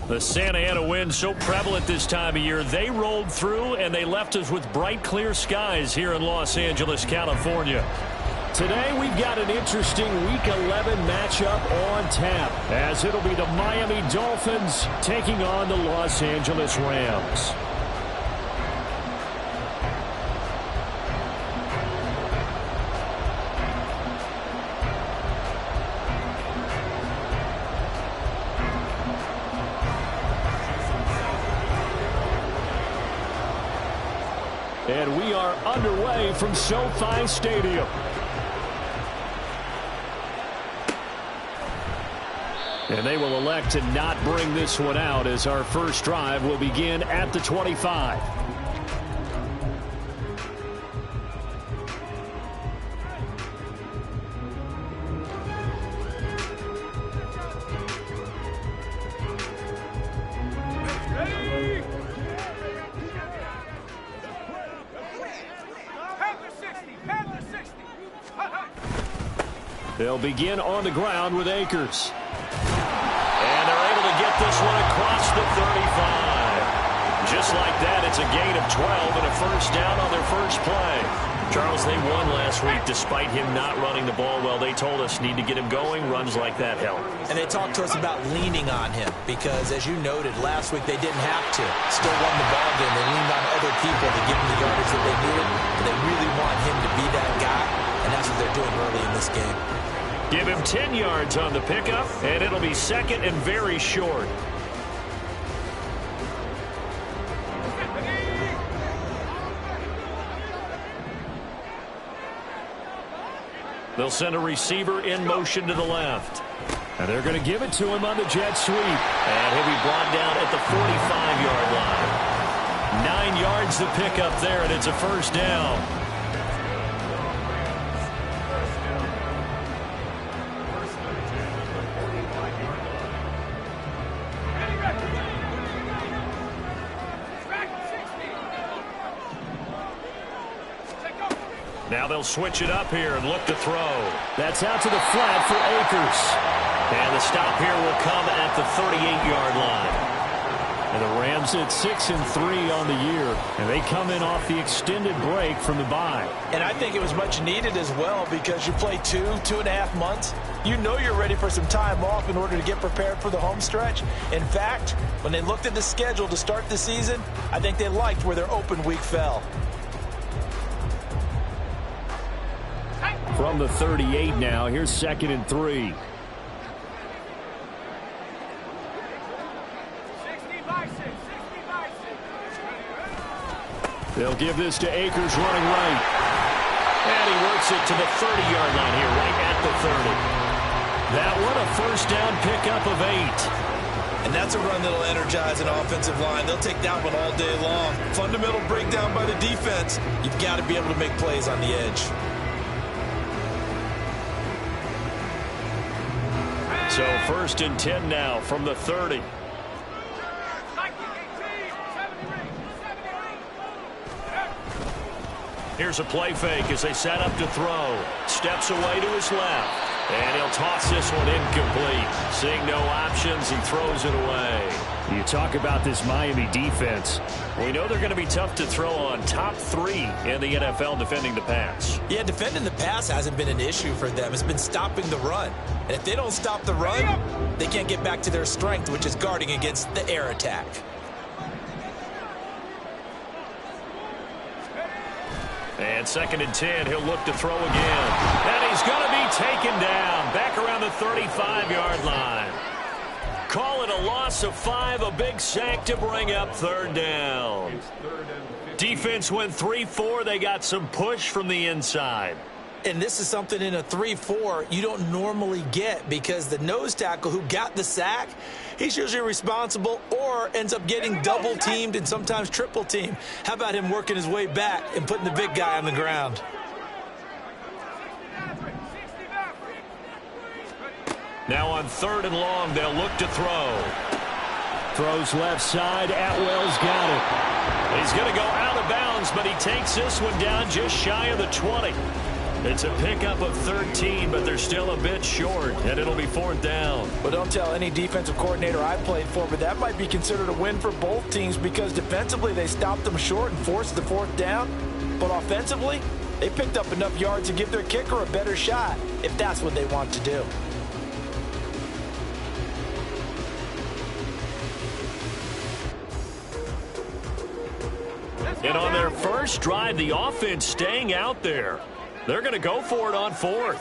The Santa Ana wind so prevalent this time of year. They rolled through and they left us with bright, clear skies here in Los Angeles, California. Today we've got an interesting Week 11 matchup on tap, as it'll be the Miami Dolphins taking on the Los Angeles Rams. And we are underway from SoFi Stadium. And they will elect to not bring this one out, as our first drive will begin at the 25. They'll begin on the ground with Akers. And they're able to get this one across the 35. Just like that, it's a gain of 12 and a first down on their first play. Charles, they won last week despite him not running the ball well. They told us need to get him going. Runs like that help. And they talked to us about leaning on him because, as you noted, last week they didn't have to. Still won the ball game. They leaned on other people to give them the yardage that they needed. But they really want him to be that guy, and that's what they're doing early in this game. Give him 10 yards on the pickup, and it'll be second and very short. They'll send a receiver in motion to the left. And they're going to give it to him on the jet sweep. And he'll be brought down at the 45-yard line. 9 yards to pick up there, and it's a first down. Now they'll switch it up here and look to throw. That's out to the flat for Akers. And the stop here will come at the 38-yard line. And the Rams at 6-3 on the year. And they come in off the extended break from the bye. And I think it was much needed as well, because you play 2.5 months. You know you're ready for some time off in order to get prepared for the home stretch. In fact, when they looked at the schedule to start the season, I think they liked where their open week fell. From the 38 now, here's 2nd and 3. They'll give this to Akers running right. And he works it to the 30-yard line here, right at the 30. That one, a first down pickup of 8. And that's a run that'll energize an offensive line. They'll take that one all day long. Fundamental breakdown by the defense. You've got to be able to make plays on the edge. So 1st and 10 now from the 30. Here's a play fake as they set up to throw. Steps away to his left. And he'll toss this one incomplete. Seeing no options, he throws it away. You talk about this Miami defense. We know they're going to be tough to throw on. Top 3 in the NFL defending the pass. Yeah, defending the pass hasn't been an issue for them. It's been stopping the run. And if they don't stop the run, they can't get back to their strength, which is guarding against the air attack. And 2nd and 10, he'll look to throw again. And he's going to be taken down back around the 35-yard line. Call it a loss of 5, a big sack to bring up 3rd down. Defense went 3-4. They got some push from the inside. And this is something in a 3-4 you don't normally get, because the nose tackle who got the sack, he's usually responsible or ends up getting double teamed and sometimes triple teamed. How about him working his way back and putting the big guy on the ground? Now on 3rd and long, they'll look to throw. Throws left side. Atwell's got it. He's going to go out of bounds, but he takes this one down just shy of the 20. It's a pickup of 13, but they're still a bit short, and it'll be 4th down. Well, don't tell any defensive coordinator I played for, but that might be considered a win for both teams because defensively they stopped them short and forced the 4th down. But offensively, they picked up enough yards to give their kicker a better shot if that's what they want to do. And on their first drive, the offense staying out there. They're going to go for it on 4th.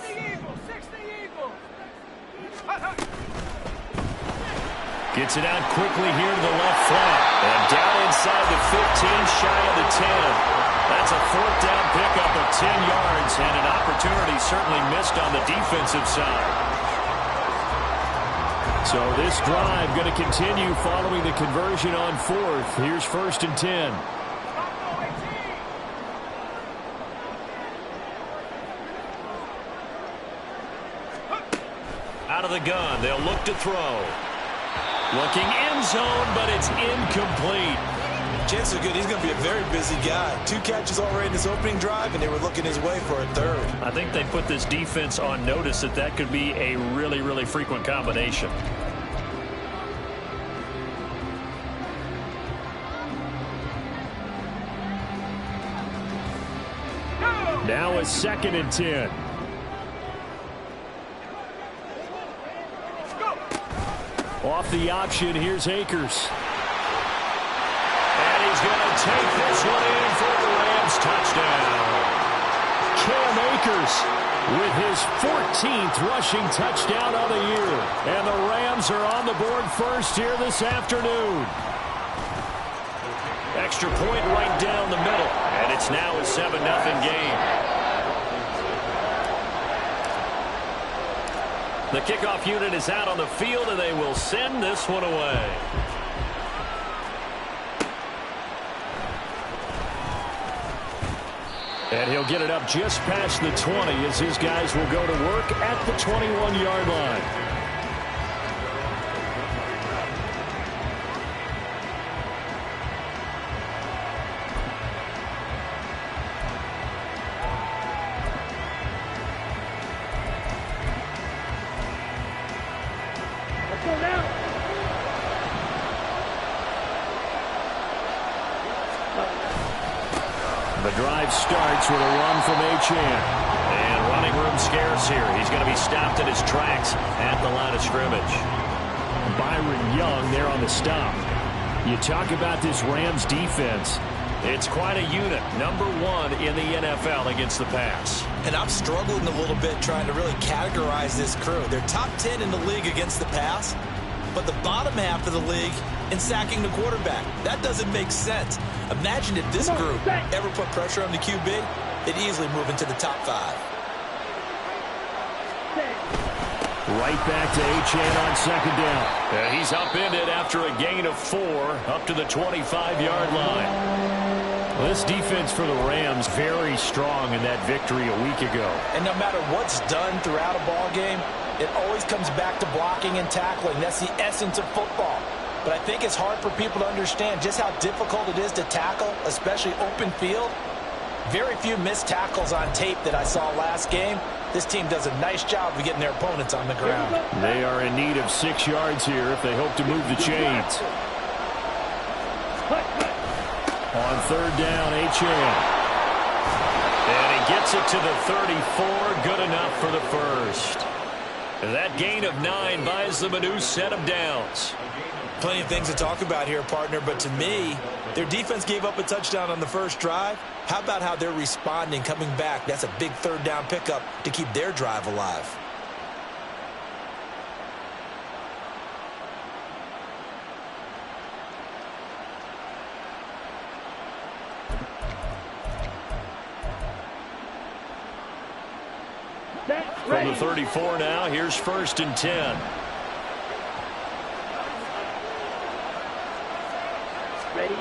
Gets it out quickly here to the left flat. And down inside the 15, shy of the 10. That's a 4th down pickup of 10 yards, and an opportunity certainly missed on the defensive side. So this drive going to continue following the conversion on 4th. Here's 1st and 10. Out of the gun, they'll look to throw. Looking end zone, but it's incomplete. Chances are good he's going to be a very busy guy. 2 catches already in this opening drive, and they were looking his way for a 3rd. I think they put this defense on notice that that could be a really, really frequent combination. Now a 2nd and 10. Off the option, here's Akers. And he's going to take this one in for the Rams touchdown. Cam Akers with his 14th rushing touchdown of the year. And the Rams are on the board first here this afternoon. Extra point right down the middle. And it's now a 7-0 game. The kickoff unit is out on the field, and they will send this one away. And he'll get it up just past the 20 as his guys will go to work at the 21-yard line. The drive starts with a run from Achane. And running room scarce here. He's going to be stopped in his tracks at the line of scrimmage. Byron Young there on the stop. You talk about this Rams defense. It's quite a unit. #1 in the NFL against the pass. And I'm struggling a little bit trying to really categorize this crew. They're top 10 in the league against the pass, but the bottom half of the league in sacking the quarterback. That doesn't make sense. Imagine if this group ever put pressure on the QB, they'd easily move into the top 5. Right back to Achane on 2nd down. And he's upended after a gain of 4 up to the 25-yard line. Well, this defense for the Rams very strong in that victory a week ago. And no matter what's done throughout a ball game, it always comes back to blocking and tackling. That's the essence of football. But I think it's hard for people to understand just how difficult it is to tackle, especially open field. Very few missed tackles on tape that I saw last game. This team does a nice job of getting their opponents on the ground. They are in need of 6 yards here if they hope to move the chains. On 3rd down, Achane. And he gets it to the 34. Good enough for the first. That gain of 9 buys them a new set of downs. Plenty of things to talk about here, partner, but to me, their defense gave up a touchdown on the first drive. How about how they're responding, coming back? That's a big 3rd down pickup to keep their drive alive. From the 34 now, here's 1st and 10. Ready?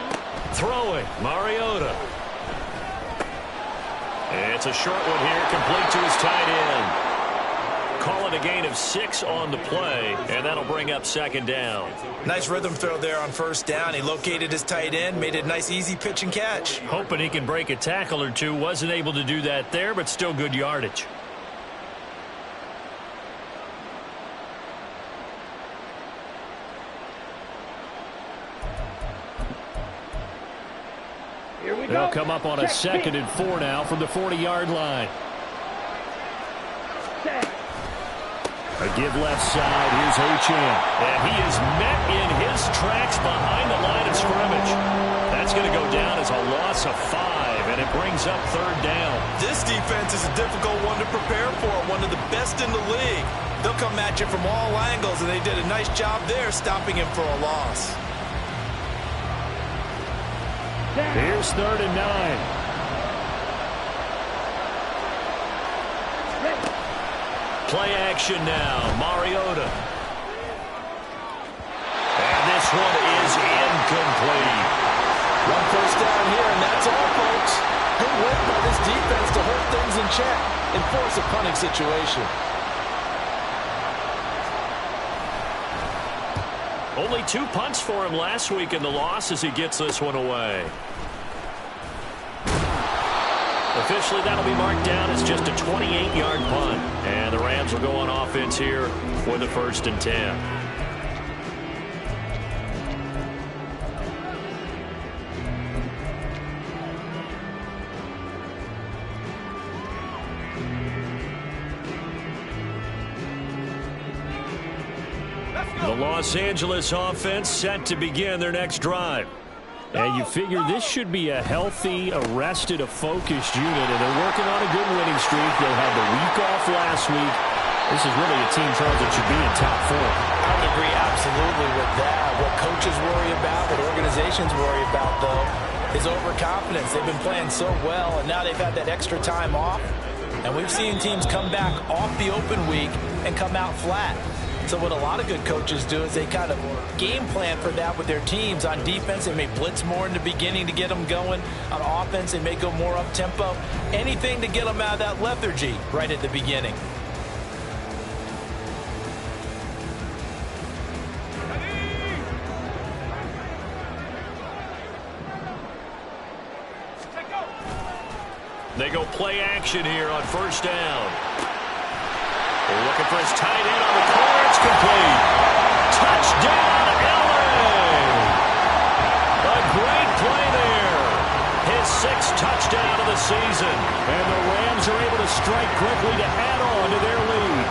Throwing, Mariota. It's a short one here, complete to his tight end. call it a gain of 6 on the play, and that'll bring up second down. Nice rhythm throw there on first down. He located his tight end, made it a nice easy pitch and catch. Hoping he can break a tackle or two. Wasn't able to do that there, but still good yardage. They'll come up on a 2nd and 4 now from the 40-yard line. A give left side. Here's Achane. And he is met in his tracks behind the line of scrimmage. That's going to go down as a loss of 5, and it brings up 3rd down. This defense is a difficult one to prepare for, one of the best in the league. They'll come at you from all angles, and they did a nice job there stopping him for a loss. Here's 3rd and 9. Play action now. Mariota. And this one is incomplete. 1 first down here, and that's all, folks. Good work by this defense to hold things in check and force a punting situation. Only 2 punts for him last week in the loss as he gets this one away. Officially, that'll be marked down as just a 28-yard punt. And the Rams will go on offense here with a 1st and 10. The Los Angeles offense set to begin their next drive. And you figure this should be a healthy, arrested, a focused unit, and they're working on a good winning streak. They had the week off last week. This is really a team, Charles, that should be in top 4. I would agree absolutely with that. What coaches worry about, what organizations worry about, though, is overconfidence. They've been playing so well, and now they've had that extra time off. And we've seen teams come back off the open week and come out flat. So what a lot of good coaches do is they kind of game plan for that with their teams. On defense, they may blitz more in the beginning to get them going. On offense, they may go more up-tempo. Anything to get them out of that lethargy right at the beginning. They go play action here on 1st down. They're looking for his tight end on the corner. It's complete. Touchdown, LA! A great play there. His 6th touchdown of the season. And the Rams are able to strike quickly to add on to their lead.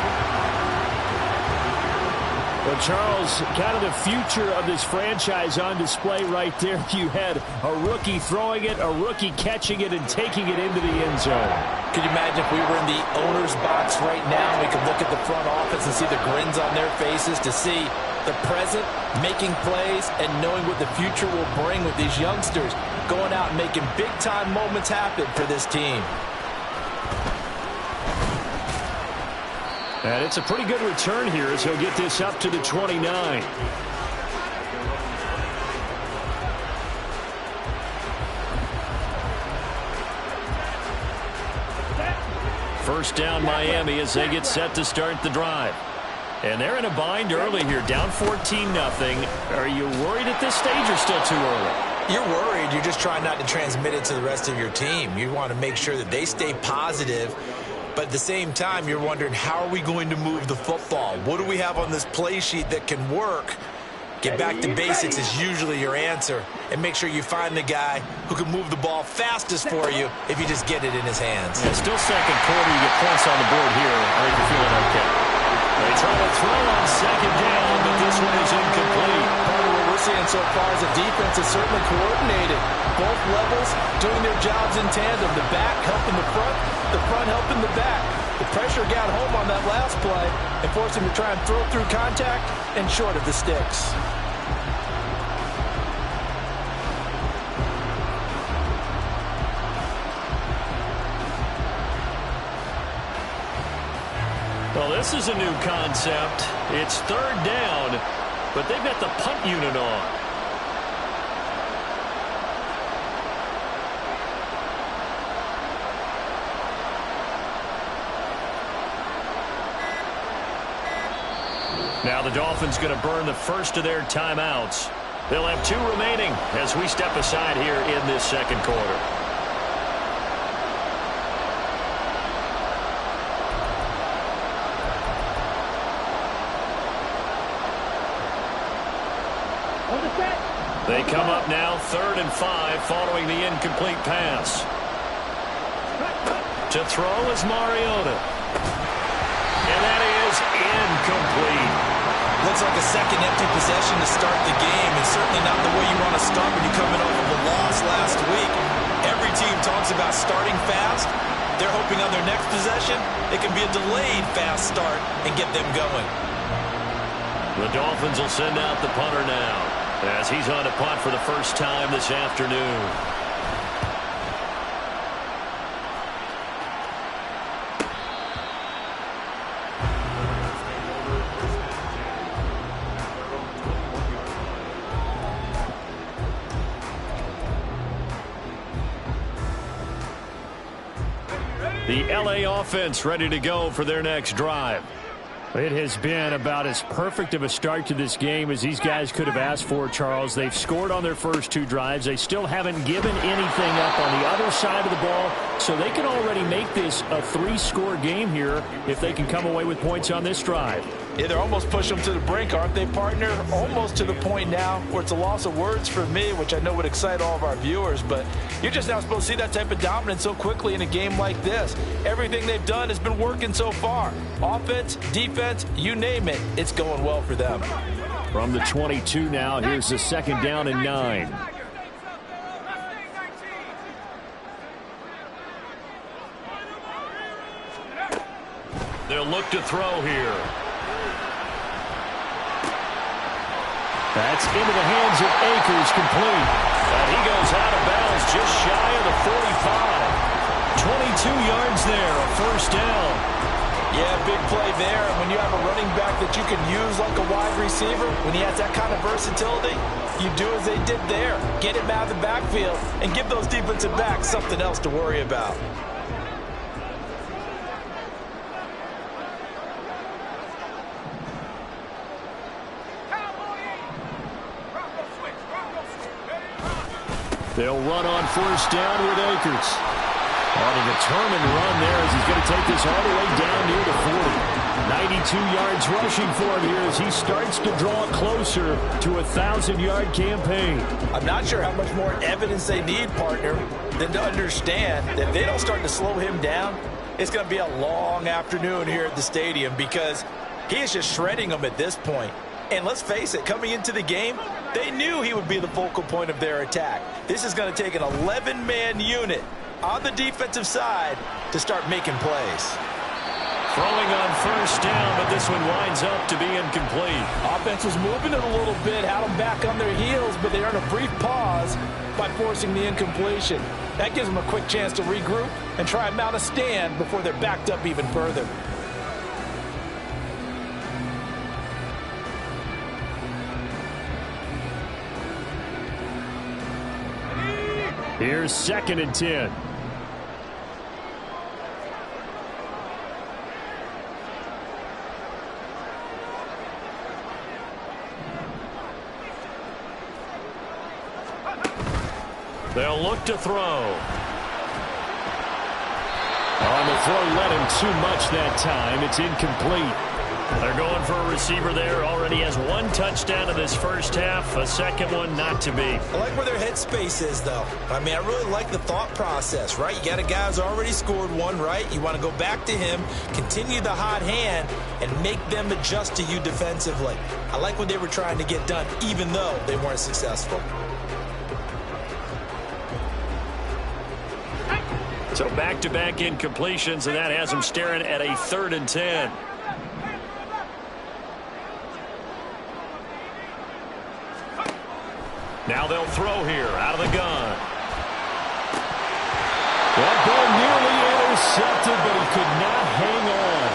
Well, Charles, kind of the future of this franchise on display right there. You had a rookie throwing it, a rookie catching it, and taking it into the end zone. Could you imagine if we were in the owner's box right now, we could look at the front office and see the grins on their faces, to see the present making plays and knowing what the future will bring with these youngsters going out and making big-time moments happen for this team. And it's a pretty good return here as he'll get this up to the 29. First down Miami as they get set to start the drive. And they're in a bind early here, down 14-0. Are you worried at this stage or still too early? You're worried. You're just trying not to transmit it to the rest of your team. You want to make sure that they stay positive. But at the same time, you're wondering, how are we going to move the football? What do we have on this play sheet that can work? Get back to basics is usually your answer. And make sure you find the guy who can move the ball fastest for you if you just get it in his hands. Yeah, still second quarter. You get points on the board here. I think you're feeling okay. They try to throw on 2nd down, but this one is incomplete. Part of what we're seeing so far is the defense is certainly coordinated. Both levels doing their jobs in tandem. The back helping the front helping the back. The pressure got home on that last play and forced him to try and throw through contact and short of the sticks. Well, this is a new concept. It's 3rd down, but they've got the punt unit on. Now the Dolphins going to burn the first of their timeouts. They'll have 2 remaining as we step aside here in this second quarter. They come up now 3rd and 5 following the incomplete pass. To throw is Mariota. And that is incomplete. Looks like a second empty possession to start the game, and certainly not the way you want to start when you're coming off of a loss last week. Every team talks about starting fast. They're hoping on their next possession it can be a delayed fast start and get them going. The Dolphins will send out the punter now, as he's on to punt for the first time this afternoon. The LA offense ready to go for their next drive. It has been about as perfect of a start to this game as these guys could have asked for, Charles. They've scored on their first 2 drives. They still haven't given anything up on the other side of the ball, so they can already make this a 3-score game here if they can come away with points on this drive. Yeah, they're almost pushing them to the brink, aren't they, partner? Almost to the point now where it's a loss of words for me, which I know would excite all of our viewers, but you're just not supposed to see that type of dominance so quickly in a game like this. Everything they've done has been working so far. Offense, defense, you name it, it's going well for them. From the 22 now, here's the 2nd down and 9. They'll look to throw here. That's into the hands of Akers, complete. And he goes out of bounds just shy of the 45. 22 yards there, a first down. Yeah, big play there. And when you have a running back that you can use like a wide receiver, when he has that kind of versatility, you do as they did there. Get him out of the backfield and give those defensive backs something else to worry about. They'll run on first down with Akers. On a determined run there as he's going to take this all the way down near the 40. 92 yards rushing for him here as he starts to draw closer to a 1,000-yard campaign. I'm not sure how much more evidence they need, partner, than to understand that if they don't start to slow him down, it's going to be a long afternoon here at the stadium because he is just shredding them at this point. And let's face it, coming into the game, they knew he would be the focal point of their attack. This is going to take an 11-man unit on the defensive side to start making plays. Throwing on first down, but this one winds up to be incomplete. Offense was moving it a little bit, had them back on their heels, but they earned a brief pause by forcing the incompletion. That gives them a quick chance to regroup and try and mount a stand before they're backed up even further. Here's 2nd and 10. They'll look to throw. On the throw, led him too much that time. It's incomplete. They're going for a receiver there. Already has 1 touchdown in this first half. A second one not to be. I like where their headspace is, though. I mean, I really like the thought process, right? You got a guy who's already scored 1, right? You want to go back to him, continue the hot hand, and make them adjust to you defensively. I like what they were trying to get done, even though they weren't successful. So back-to-back incompletions, and that has them staring at a 3rd and 10. Now they'll throw here out of the gun. That ball nearly intercepted, but he could not hang on.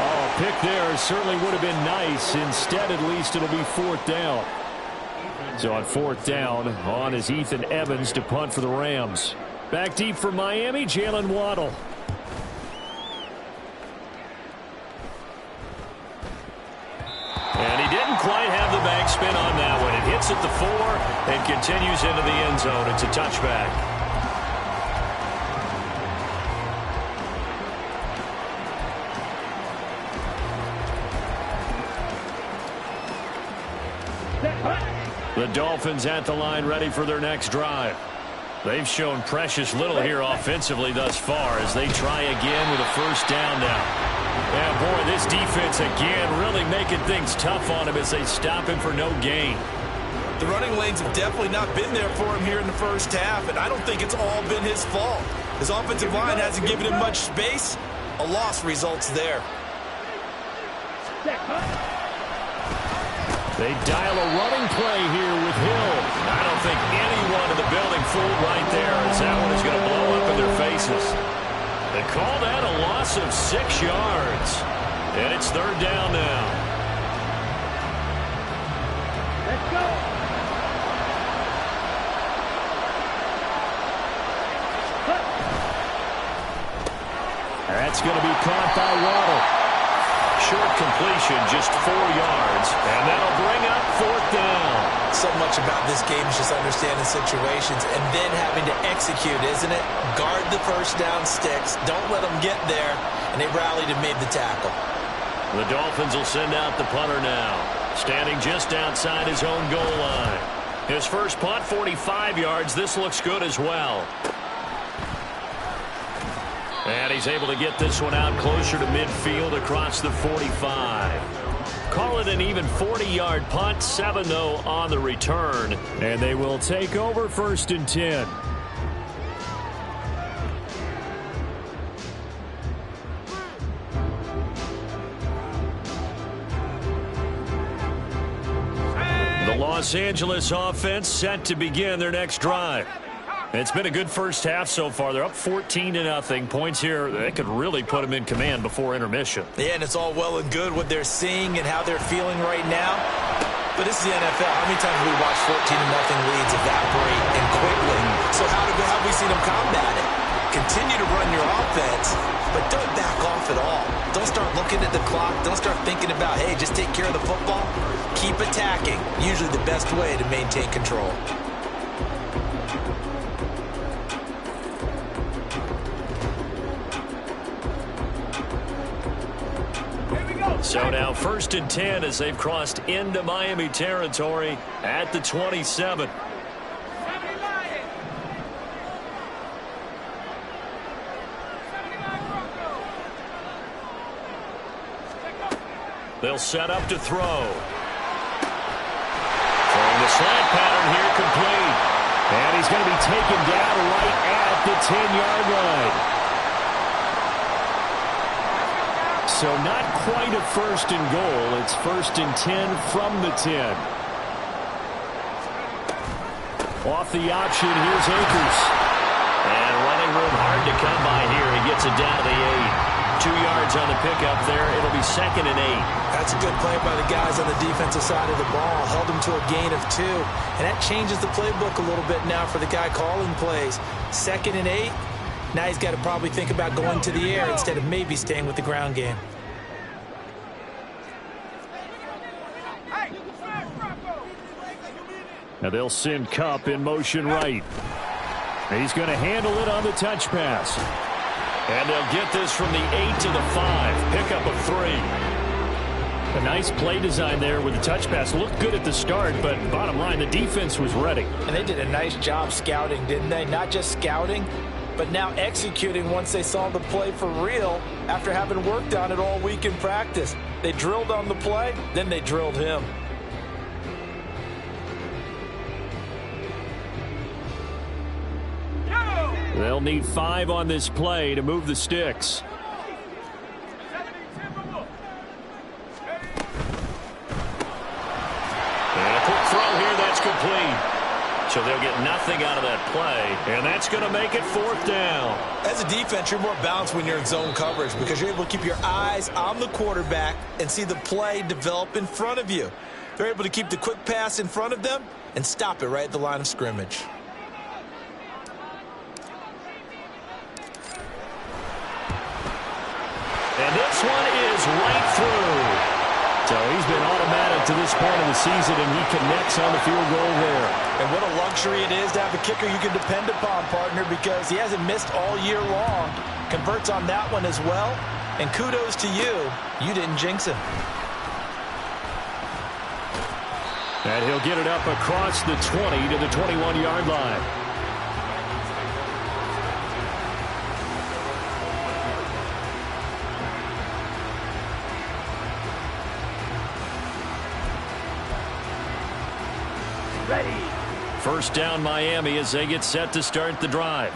Oh, pick there certainly would have been nice. Instead, at least it'll be 4th down. So on 4th down, on is Ethan Evans to punt for the Rams. Back deep for Miami, Jalen Waddle. quite have the backspin on that one. It hits at the 4 and continues into the end zone. It's a touchback. The Dolphins at the line, ready for their next drive. They've shown precious little here offensively thus far as they try again with a first down now. Yeah, boy, this defense again really making things tough on him as they stop him for no gain. The running lanes have definitely not been there for him here in the first half, and I don't think it's all been his fault. His offensive line hasn't given him much space. A loss results there. They dial a running play here with Hill. I don't think anyone in the building fooled right there as that one is going to blow up in their faces. They call that a loss of 6 yards. And it's third down now. Let's go. That's going to be caught by Waddle. Short completion, just 4 yards, and that'll bring up fourth down. So much about this game is just understanding situations and then having to execute, isn't it? Guard the first down sticks. Don't let them get there. And they rallied and made the tackle. The Dolphins will send out the punter now, standing just outside his own goal line. His first punt, 45 yards. This looks good as well. And he's able to get this one out closer to midfield across the 45. Call it an even 40-yard punt, 7-0 on the return. And they will take over first and 10. The Los Angeles offense set to begin their next drive. It's been a good first half so far. They're up 14-0. Points here, they could really put them in command before intermission. Yeah, and it's all well and good what they're seeing and how they're feeling right now. But this is the NFL. How many times have we watched 14-0 leads evaporate and quickly? So how have we seen them combat it? Continue to run your offense, but don't back off at all. Don't start looking at the clock. Don't start thinking about, hey, just take care of the football. Keep attacking. Usually the best way to maintain control. So now first and 10 as they've crossed into Miami territory at the 27. They'll set up to throw. Throwing the slant pattern here complete. And he's going to be taken down right at the 10-yard line. So not quite a first and goal. It's first and 10 from the 10. Off the option, here's Akers. And running room hard to come by here. He gets it down to the 8. 2 yards on the pickup there. It'll be second and 8. That's a good play by the guys on the defensive side of the ball. Held him to a gain of 2. And that changes the playbook a little bit now for the guy calling plays. Second and 8. Now he's got to probably think about going to the air instead of maybe staying with the ground game. Now they'll send Kupp in motion right. He's going to handle it on the touch pass. And they'll get this from the 8 to the 5. Pickup of 3. A nice play design there with the touch pass. Looked good at the start, but bottom line, the defense was ready. And they did a nice job scouting, didn't they? Not just scouting, but now executing once they saw the play for real after having worked on it all week in practice. They drilled on the play, then they drilled him. They'll need 5 on this play to move the sticks. And a quick throw here, that's complete. So they'll get nothing out of that play, and that's going to make it fourth down. As a defense, you're more balanced when you're in zone coverage because you're able to keep your eyes on the quarterback and see the play develop in front of you. They're able to keep the quick pass in front of them and stop it right at the line of scrimmage. And this one is right through. So he's been automatically get to this point of the season, and he connects on the field goal there. And what a luxury it is to have a kicker you can depend upon, partner, because he hasn't missed all year long. Converts on that one as well. And kudos to you. You didn't jinx him. And he'll get it up across the 20 to the 21-yard line. First down, Miami, as they get set to start the drive.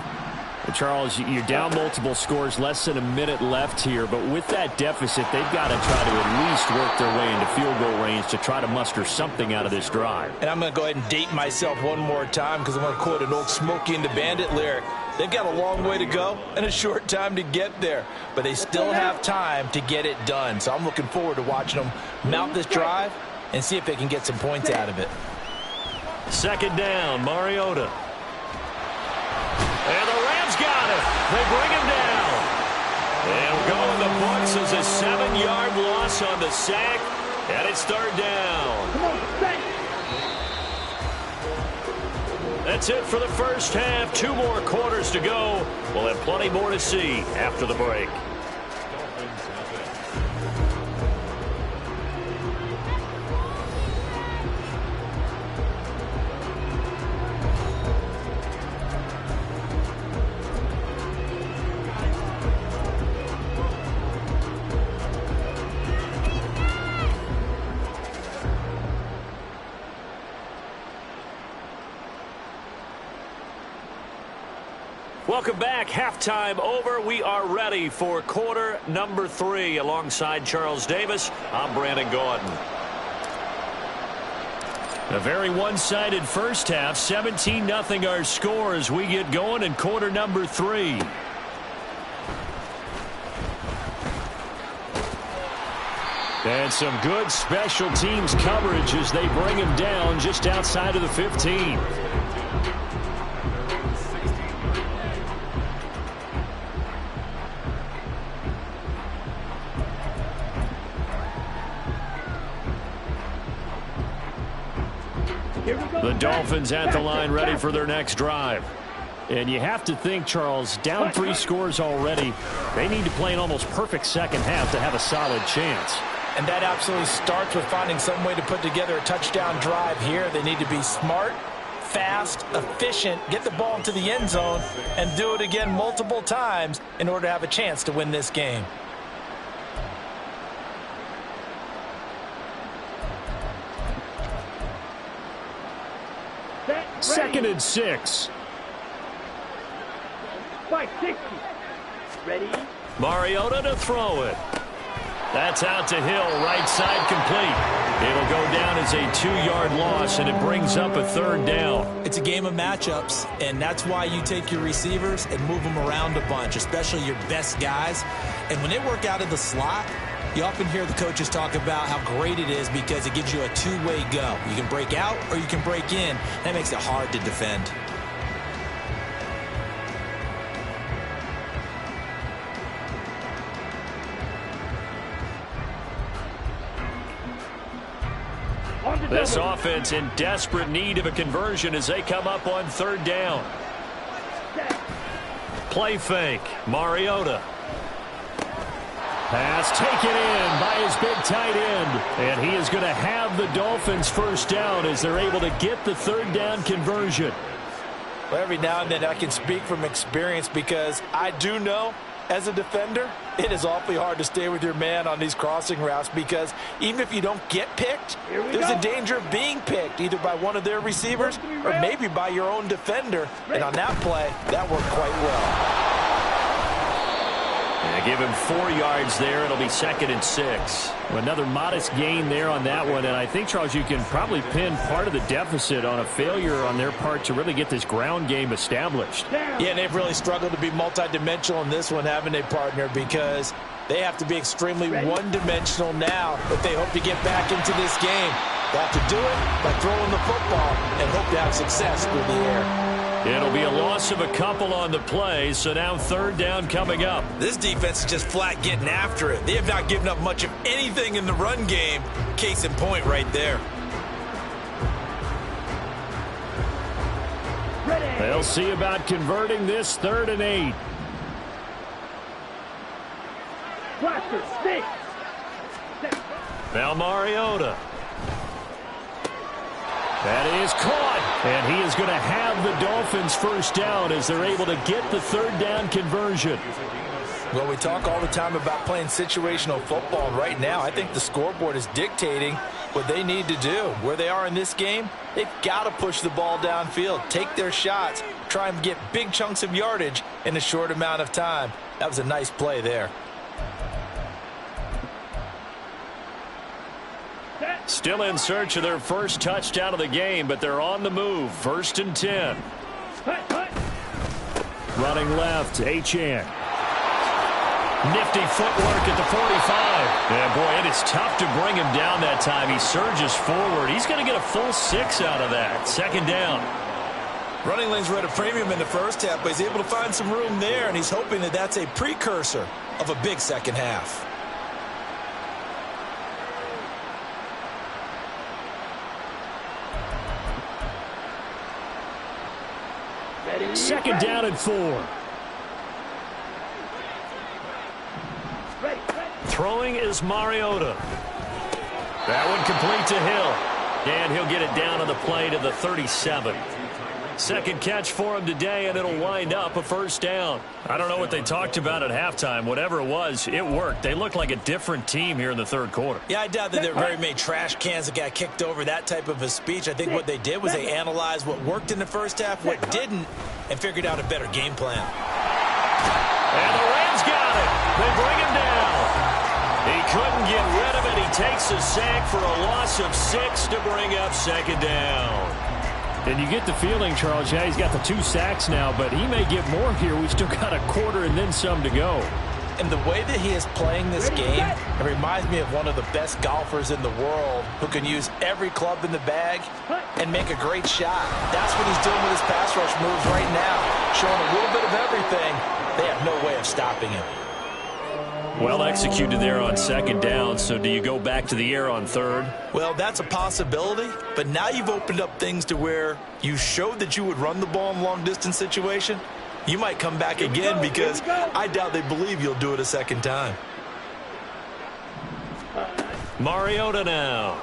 Charles, you're down multiple scores, less than a minute left here, but with that deficit, they've got to try to at least work their way into field goal range to try to muster something out of this drive. And I'm going to go ahead and date myself one more time because I'm going to quote an old Smokey and the Bandit lyric. They've got a long way to go and a short time to get there, but they still have time to get it done. So I'm looking forward to watching them mount this drive and see if they can get some points out of it. Second down, Mariota. And the Rams got it. They bring him down. And go in the books as a 7-yard loss on the sack. And it's third down. That's it for the first half. 2 more quarters to go. We'll have plenty more to see after the break. Welcome back. Halftime over. We are ready for quarter number 3. Alongside Charles Davis, I'm Brandon Gaudin. A very one-sided first half. 17-0 our score as we get going in quarter number 3. And some good special teams coverage as they bring him down just outside of the 15. The Dolphins at the line ready for their next drive. And you have to think, Charles, down 3 scores already. They need to play an almost perfect second half to have a solid chance. And that absolutely starts with finding some way to put together a touchdown drive here. They need to be smart, fast, efficient, get the ball into the end zone, and do it again multiple times in order to have a chance to win this game. Second and 6. 560. Ready? Mariota to throw it. That's out to Hill, right side complete. It'll go down as a 2-yard loss, and it brings up a third down. It's a game of matchups, and that's why you take your receivers and move them around a bunch, especially your best guys. And when they work out of the slot, you often hear the coaches talk about how great it is because it gives you a 2-way go. You can break out or you can break in. That makes it hard to defend. This offense in desperate need of a conversion as they come up on third down. Play fake. Mariota. Pass taken in by his big tight end. And he is going to have the Dolphins first down as they're able to get the third down conversion. Well, every now and then I can speak from experience because I do know as a defender, it is awfully hard to stay with your man on these crossing routes because even if you don't get picked, there's a danger of being picked either by one of their receivers or maybe by your own defender. And on that play, that worked quite well. And give him 4 yards there. It'll be second and 6. Another modest gain there on that one. And I think, Charles, you can probably pin part of the deficit on a failure on their part to really get this ground game established. Yeah, and they've really struggled to be multidimensional in this one, haven't they, partner? Because they have to be extremely one-dimensional now if they hope to get back into this game. They have to do it by throwing the football and hope to have success through the air. It'll be a loss of a couple on the play, so now third down coming up. This defense is just flat getting after it. They have not given up much of anything in the run game. Case in point right there. They'll see about converting this 3rd and 8. Now Mariota. That is caught, and he is going to have the Dolphins first down as they're able to get the 3rd down conversion. Well, we talk all the time about playing situational football, and right now I think the scoreboard is dictating what they need to do. Where they are in this game, they've got to push the ball downfield, take their shots, try and get big chunks of yardage in a short amount of time. That was a nice play there. Still in search of their first touchdown of the game, but they're on the move. 1st and 10. Running left, Achane. Nifty footwork at the 45. Yeah, boy, it is tough to bring him down that time. He surges forward. He's going to get a full 6 out of that. 2nd down. Running lanes were at a premium in the first half, but he's able to find some room there, and he's hoping that that's a precursor of a big second half. Second down and 4. Throwing is Mariota. That one complete to Hill. And he'll get it down on the play to the 37. Second catch for him today, and it'll wind up a first down. I don't know what they talked about at halftime. Whatever it was, it worked. They look like a different team here in the 3rd quarter. Yeah, I doubt that there were very many trash cans that got kicked over, that type of a speech. I think what they did was they analyzed what worked in the first half, what didn't, and figured out a better game plan. And the Rams got it. They bring him down. He couldn't get rid of it. He takes a sack for a loss of 6 to bring up 2nd down. And you get the feeling, Charles, yeah, he's got the 2 sacks now, but he may get more here. We've still got a quarter and then some to go. And the way that he is playing this game, it reminds me of one of the best golfers in the world who can use every club in the bag and make a great shot. That's what he's doing with his pass rush moves right now, showing a little bit of everything. They have no way of stopping him. Well executed there on 2nd down, so do you go back to the air on 3rd? Well, that's a possibility, but now you've opened up things to where you showed that you would run the ball in a long-distance situation. You might come back again because I doubt they believe you'll do it a 2nd time. Mariota now.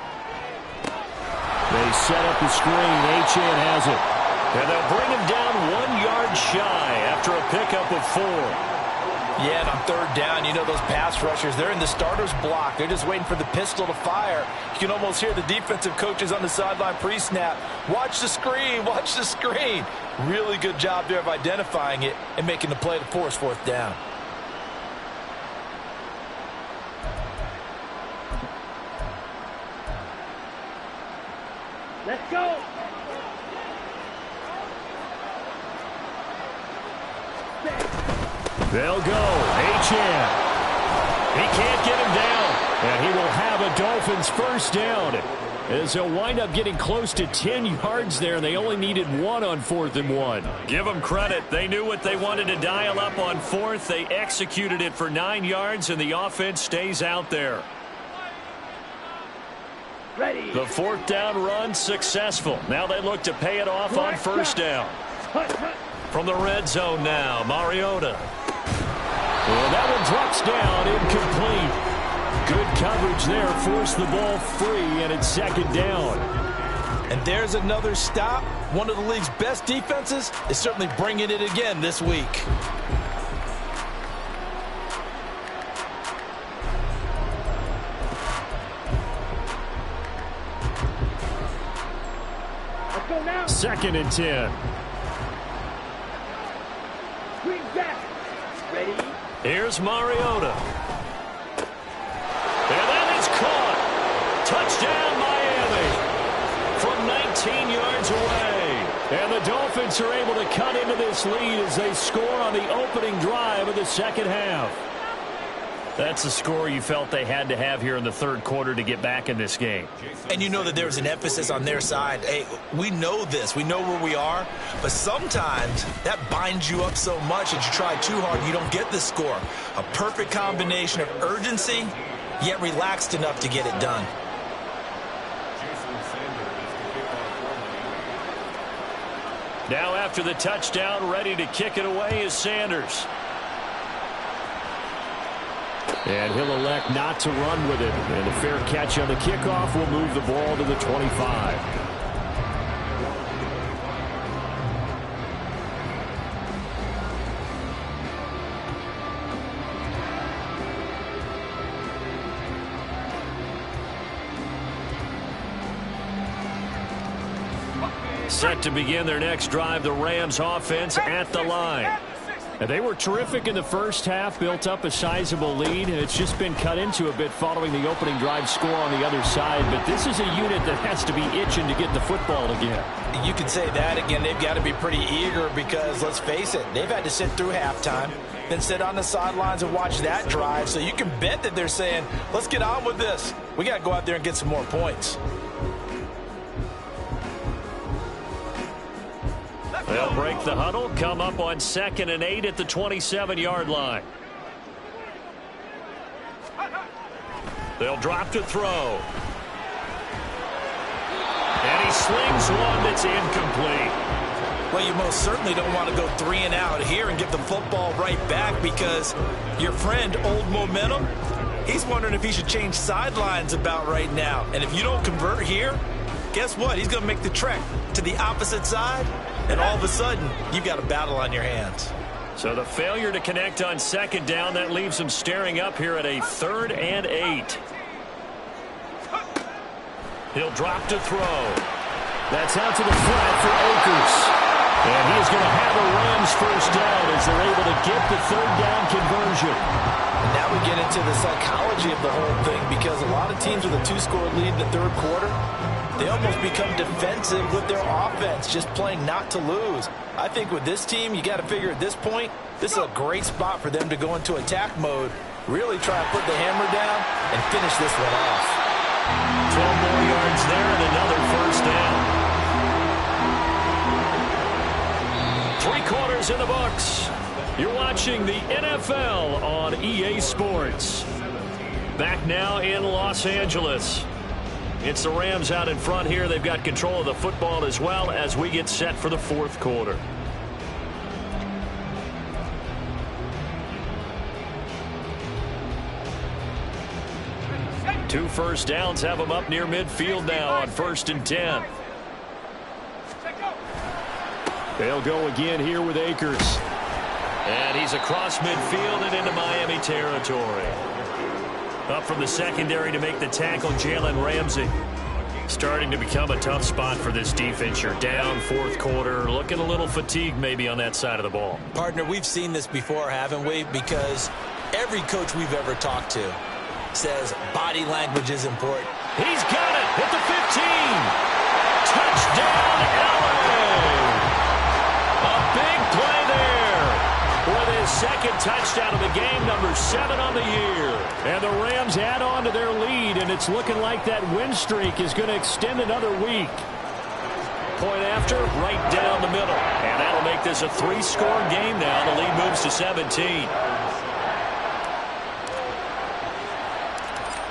They set up the screen. Achane has it. And they'll bring him down 1 yard shy after a pickup of 4. Yeah, and on 3rd down, you know those pass rushers, they're in the starter's block. They're just waiting for the pistol to fire. You can almost hear the defensive coaches on the sideline pre-snap. Watch the screen, watch the screen. Really good job there of identifying it and making the play to force 4th down. Let's go. They'll go. Achane. He can't get him down. And he will have a Dolphins first down. As they'll wind up getting close to 10 yards there. They only needed 1 on 4th and 1. Give them credit. They knew what they wanted to dial up on 4th. They executed it for 9 yards, and the offense stays out there. Ready. The 4th down run successful. Now they look to pay it off on 1st down. From the red zone now, Mariota. Well, that one drops down, incomplete. Good coverage there, forced the ball free, and it's 2nd down. And there's another stop. One of the league's best defenses is certainly bringing it again this week. Let's go now. 2nd and 10. Swing back. Ready. Here's Mariota. And that is caught. Touchdown, Miami. From 19 yards away. And the Dolphins are able to cut into this lead as they score on the opening drive of the 2nd half. That's the score you felt they had to have here in the third quarter to get back in this game. And you know that there's an emphasis on their side. Hey, we know this. We know where we are. But sometimes that binds you up so much that you try too hard, you don't get the score. A perfect combination of urgency, yet relaxed enough to get it done. Now after the touchdown, ready to kick it away is Sanders. And he'll elect not to run with it. And a fair catch on the kickoff will move the ball to the 25. Set to begin their next drive, the Rams offense at the line. And they were terrific in the first half, built up a sizable lead, and it's just been cut into a bit following the opening drive score on the other side. But this is a unit that has to be itching to get the football again. You could say that again. They've got to be pretty eager because, let's face it, they've had to sit through halftime, then sit on the sidelines and watch that drive. So you can bet that they're saying, let's get on with this. We got to go out there and get some more points. They'll break the huddle, come up on 2nd and 8 at the 27-yard line. They'll drop to throw. And he slings one that's incomplete. Well, you most certainly don't want to go 3 and out here and get the football right back because your friend, Old Momentum, he's wondering if he should change sidelines about right now. And if you don't convert here, guess what? He's going to make the trek to the opposite side. And all of a sudden, you've got a battle on your hands. So the failure to connect on 2nd down, that leaves him staring up here at a 3rd and 8. He'll drop to throw. That's out to the flat for Akers. And he is going to have a Rams first down as they're able to get the 3rd down conversion. And now we get into the psychology of the whole thing because a lot of teams with a 2-score lead in the third quarter, they almost become defensive with their offense, just playing not to lose. I think with this team, you got to figure at this point, this is a great spot for them to go into attack mode, really try to put the hammer down and finish this one off. 12 more yards there and another first down. 3 quarters in the books. You're watching the NFL on EA Sports. Back now in Los Angeles. It's the Rams out in front here. They've got control of the football as well as we get set for the fourth quarter. Two first downs have them up near midfield now on 1st and 10. They'll go again here with Akers. And he's across midfield and into Miami territory. Up from the secondary to make the tackle, Jalen Ramsey. Starting to become a tough spot for this defense. You're down 4th quarter, looking a little fatigued maybe on that side of the ball. Partner, we've seen this before, haven't we? Because every coach we've ever talked to says body language is important. He's got it at the 15. Touchdown, LA. A big play there with his 2nd touchdown of the game, number 7 on the year. And the Rams add on to their lead, and it's looking like that win streak is going to extend another week. Point after, right down the middle. And that'll make this a 3-score game now. The lead moves to 17.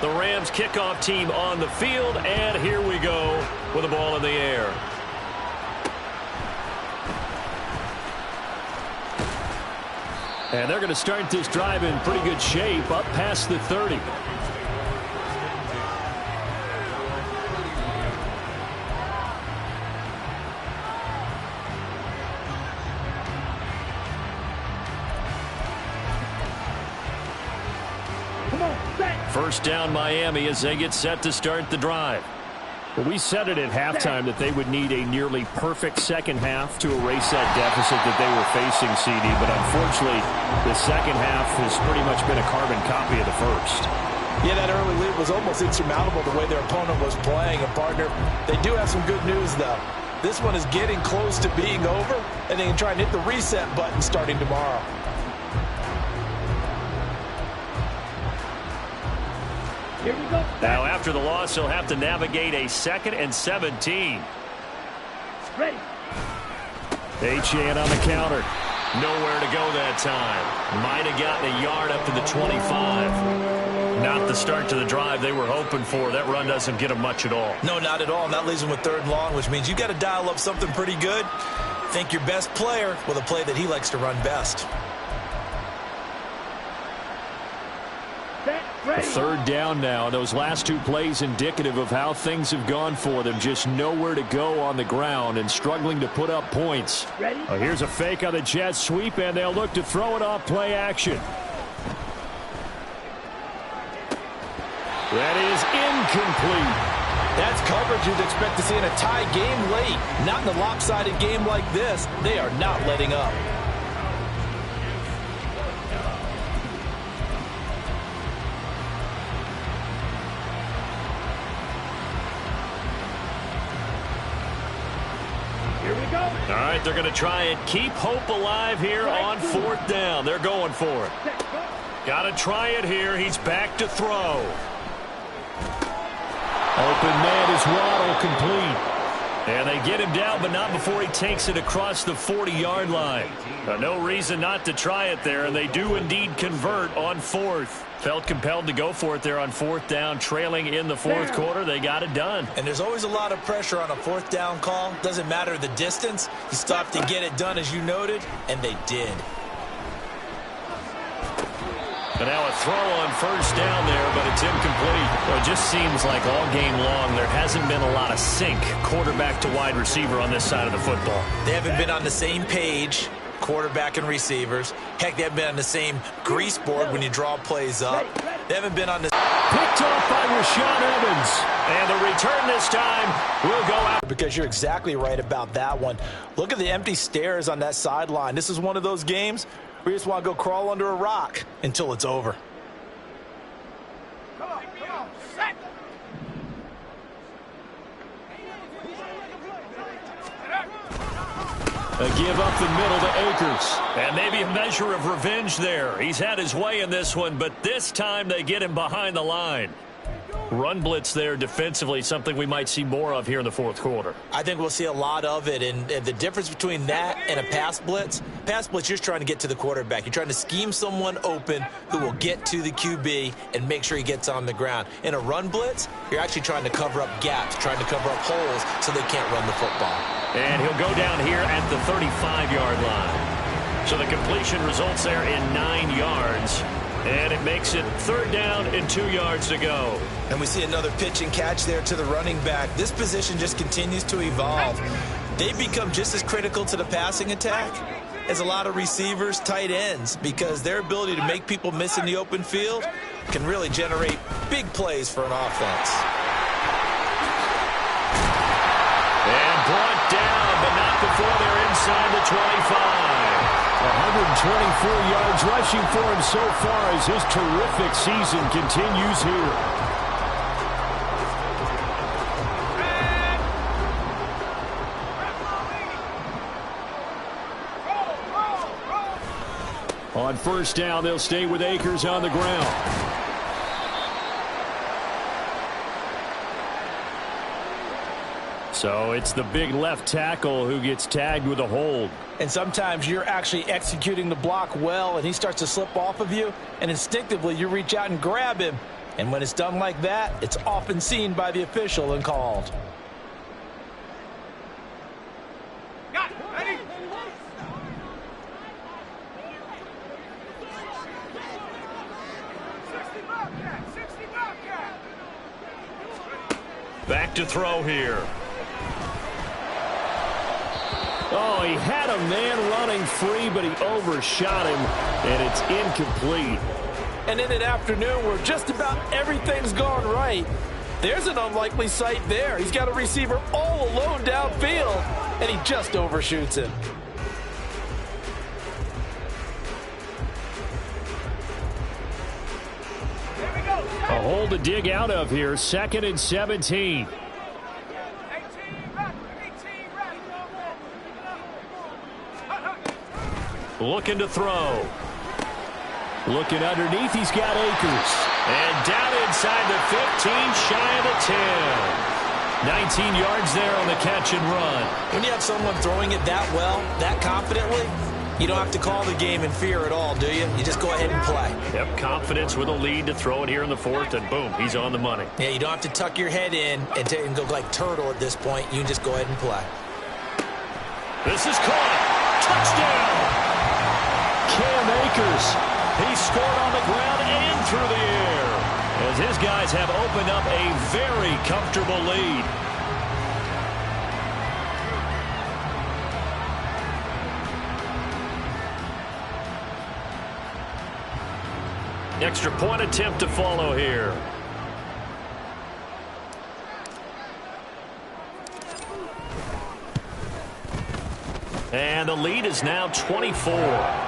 The Rams kickoff team on the field, and here we go with the ball in the air. And they're going to start this drive in pretty good shape, up past the 30. First down Miami as they get set to start the drive. Well, we said it at halftime that they would need a nearly perfect second half to erase that deficit that they were facing, CD. But unfortunately, the second half has pretty much been a carbon copy of the first. Yeah, that early lead was almost insurmountable the way their opponent was playing. And, partner, they do have some good news, though. This one is getting close to being over, and they can try and hit the reset button starting tomorrow. Here we go. Now, after the loss, he'll have to navigate a 2nd and 17. Ready. Achane on the counter. Nowhere to go that time. Might have gotten a yard up to the 25. Not the start to the drive they were hoping for. That run doesn't get them much at all. No, not at all. And that leaves them with 3rd and long, which means you got to dial up something pretty good. Think your best player with a play that he likes to run best. Set. Ready. 3rd down now. Those last 2 plays indicative of how things have gone for them. Just nowhere to go on the ground and struggling to put up points. Ready. Here's a fake on the jet sweep, and they'll look to throw it off play action. That is incomplete. That's coverage you'd expect to see in a tie game late. Not in a lopsided game like this. They are not letting up. Here we go. All right, they're going to try and keep hope alive here on 4th down. They're going for it. Set. Go. Got to try it here. He's back to throw. Open man is Waddle, complete. And they get him down, but not before he takes it across the 40-yard line. No reason not to try it there, and they do indeed convert on 4th. Felt compelled to go for it there on 4th down, trailing in the 4th quarter. They got it done. And there's always a lot of pressure on a 4th down call. Doesn't matter the distance. You stop to get it done, as you noted, and they did. And now a throw on 1st down there, but it's incomplete. Well, it just seems like all game long there hasn't been a lot of sync quarterback to wide receiver on this side of the football. They haven't been on the same page, quarterback and receivers. Heck, they haven't been on the same grease board when you draw plays up. They haven't been on the... Picked off by Rashaan Evans. And the return this time will go out. Because you're exactly right about that one. Look at the empty stares on that sideline. This is one of those games where you just want to go crawl under a rock until it's over. Come on. Set. A give up the middle to Akers. And maybe a measure of revenge there. He's had his way in this one, but this time they get him behind the line. Run blitz there defensively, something we might see more of here in the 4th quarter. I think we'll see a lot of it, and the difference between that and a pass blitz, you're just trying to get to the quarterback. You're trying to scheme someone open who will get to the QB and make sure he gets on the ground. In a run blitz, you're actually trying to cover up gaps, trying to cover up holes so they can't run the football. And he'll go down here at the 35-yard line. So the completion results there in 9 yards. And it makes it 3rd down and 2 yards to go. And we see another pitch and catch there to the running back. This position just continues to evolve. They become just as critical to the passing attack as a lot of receivers, tight ends, because their ability to make people miss in the open field can really generate big plays for an offense. And brought down, but not before they're inside the 25. 124 yards rushing for him so far as his terrific season continues here. On 1st down, they'll stay with Akers on the ground. So it's the big left tackle who gets tagged with a hold. And sometimes you're actually executing the block well, and he starts to slip off of you, and instinctively you reach out and grab him. And when it's done like that, it's often seen by the official and called. Got it. Ready. Back to throw here. Oh, he had a man running free, but he overshot him, and it's incomplete. And in an afternoon where just about everything's gone right, there's an unlikely sight there. He's got a receiver all alone downfield, and he just overshoots him. A hole to dig out of here, 2nd and 17. Looking to throw. Looking underneath, he's got Akers. And down inside the 15, shy of the 10. 19 yards there on the catch and run. When you have someone throwing it that well, that confidently, you don't have to call the game in fear at all, do you? You just go ahead and play. Yep, confidence with a lead to throw it here in the fourth, and boom, he's on the money. Yeah, you don't have to tuck your head in and go like turtle at this point. You can just go ahead and play. This is caught. Touchdown! Cam Akers. He scored on the ground and through the air, as his guys have opened up a very comfortable lead. Extra point attempt to follow here. And the lead is now 24.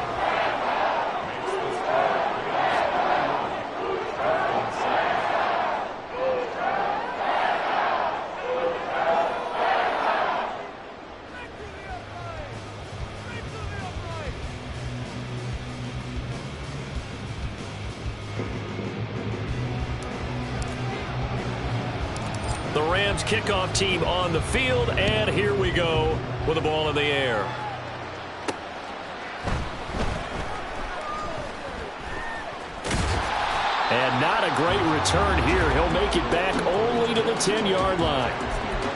The Rams kickoff team on the field, and here we go with the ball in the air. And not a great return here. He'll make it back only to the 10-yard line.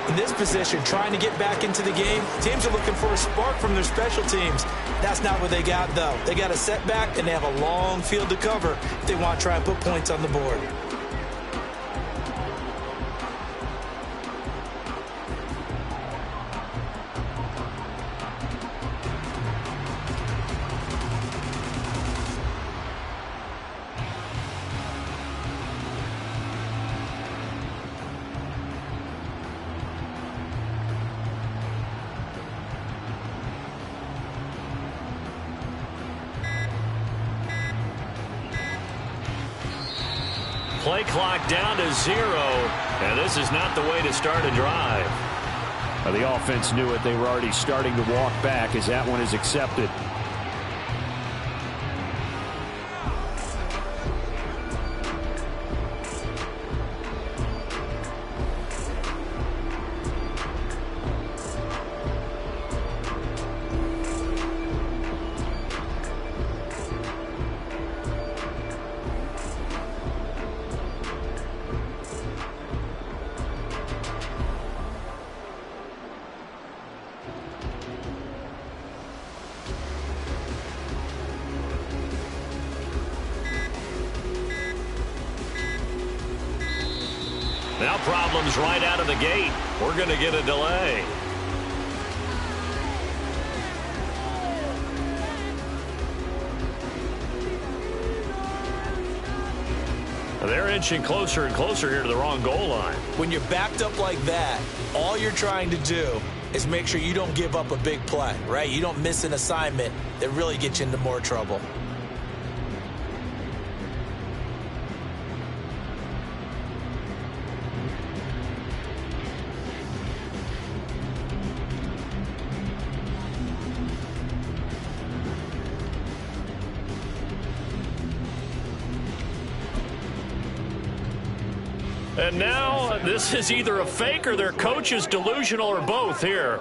In this position, trying to get back into the game, teams are looking for a spark from their special teams. That's not what they got, though. They got a setback, and they have a long field to cover if they want to try and put points on the board. Play clock down to 0, and this is not the way to start a drive. Well, the offense knew it. They were already starting to walk back as that one is accepted. Now problems right out of the gate. We're going to get a delay. They're inching closer and closer here to the wrong goal line. When you're backed up like that, all you're trying to do is make sure you don't give up a big play, right? You don't miss an assignment that really gets you into more trouble. And now this is either a fake or their coach is delusional or both here.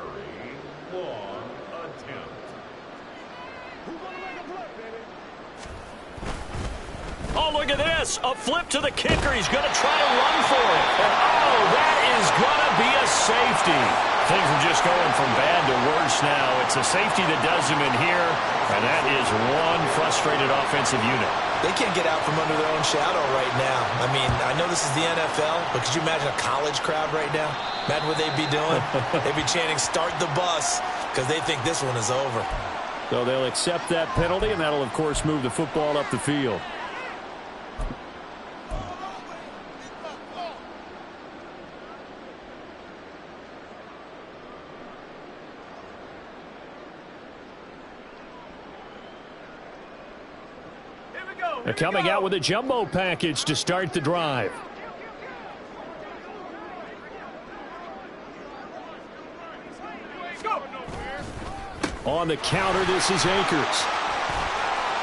Oh, look at this. A flip to the kicker. He's going to try to run for it. Oh, that is going to be a safety. Things are just going from bad to worse now. It's a safety that does him in here, and that is one frustrated offensive unit. They can't get out from under their own shadow right now. I mean, I know this is the NFL, but could you imagine a college crowd right now? Imagine what they'd be doing. They'd be chanting, "Start the bus," because they think this one is over. So they'll accept that penalty, and that'll, of course, move the football up the field. They're coming out with a jumbo package to start the drive. On the counter, this is Akers.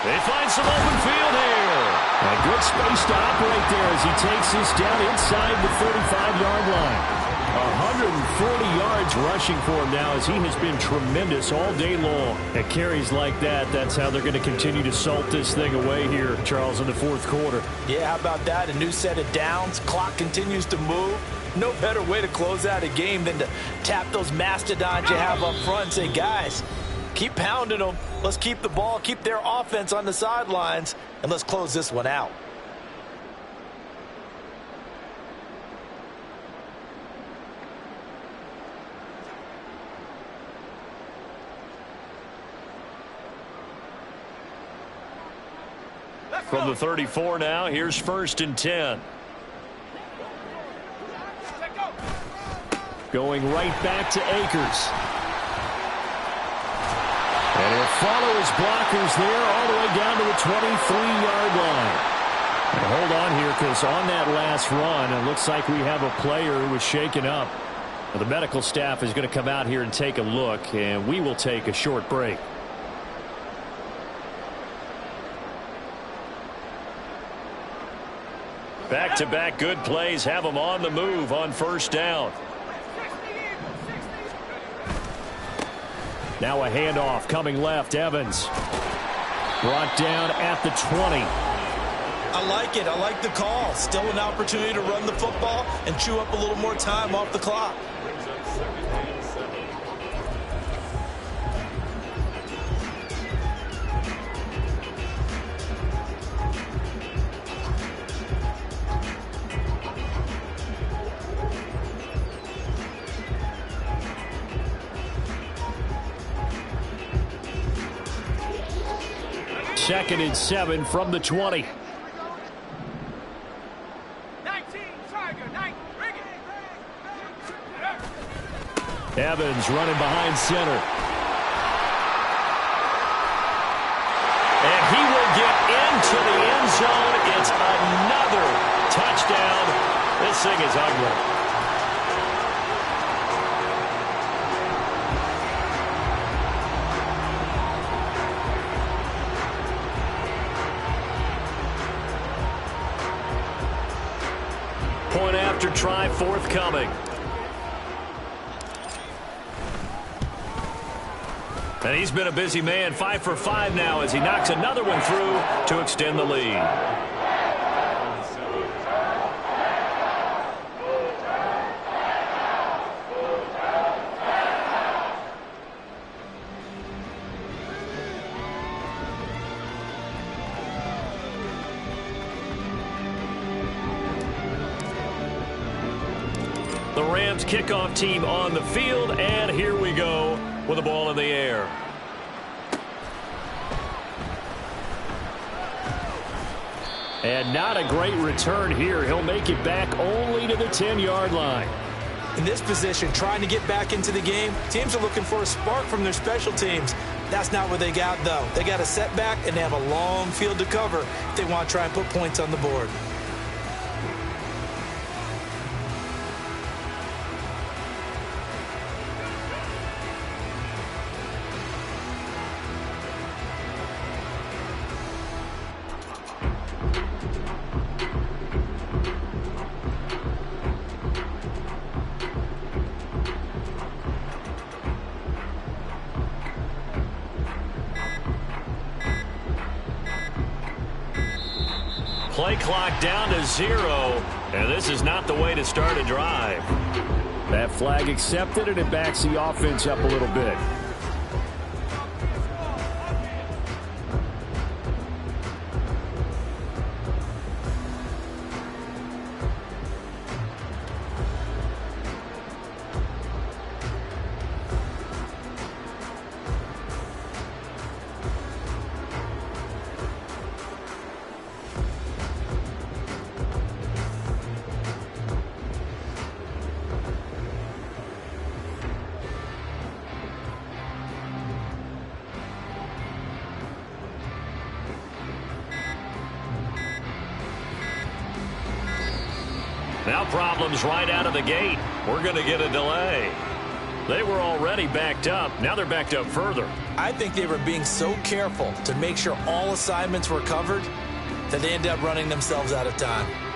They find some open field here. A good space to operate there as he takes this down inside the 35-yard line. 140 yards rushing for him now as he has been tremendous all day long. At carries like that, that's how they're going to continue to salt this thing away here, Charles, in the fourth quarter. Yeah, how about that? A new set of downs. Clock continues to move. No better way to close out a game than to tap those mastodons you have up front and say, guys, keep pounding them. Let's keep the ball, keep their offense on the sidelines, and let's close this one out. From the 34 now, here's 1st and 10. Going right back to Akers. And he'll follow his blockers there all the way down to the 23-yard line. And hold on here, because on that last run, it looks like we have a player who was shaken up. Well, the medical staff is going to come out here and take a look, and we will take a short break. Back-to-back good plays have them on the move on 1st down. Now a handoff coming left. Evans brought down at the 20. I like it. I like the call. Still an opportunity to run the football and chew up a little more time off the clock. Second and 7 from the 20. 19, Tiger, 9, bring it. Evans running behind center. And he will get into the end zone. It's another touchdown. This thing is ugly. Point after try forthcoming. And he's been a busy man, 5 for 5 now as he knocks another one through to extend the lead. The Rams kickoff team on the field, and here we go with the ball in the air. And not a great return here. He'll make it back only to the 10-yard line. In this position, trying to get back into the game, teams are looking for a spark from their special teams. That's not what they got, though. They got a setback, and they have a long field to cover if they want to try and put points on the board. Play clock down to 0, and this is not the way to start a drive. That flag accepted, and it backs the offense up a little bit. Now problems right out of the gate. We're going to get a delay. They were already backed up. Now they're backed up further. I think they were being so careful to make sure all assignments were covered that they ended up running themselves out of time.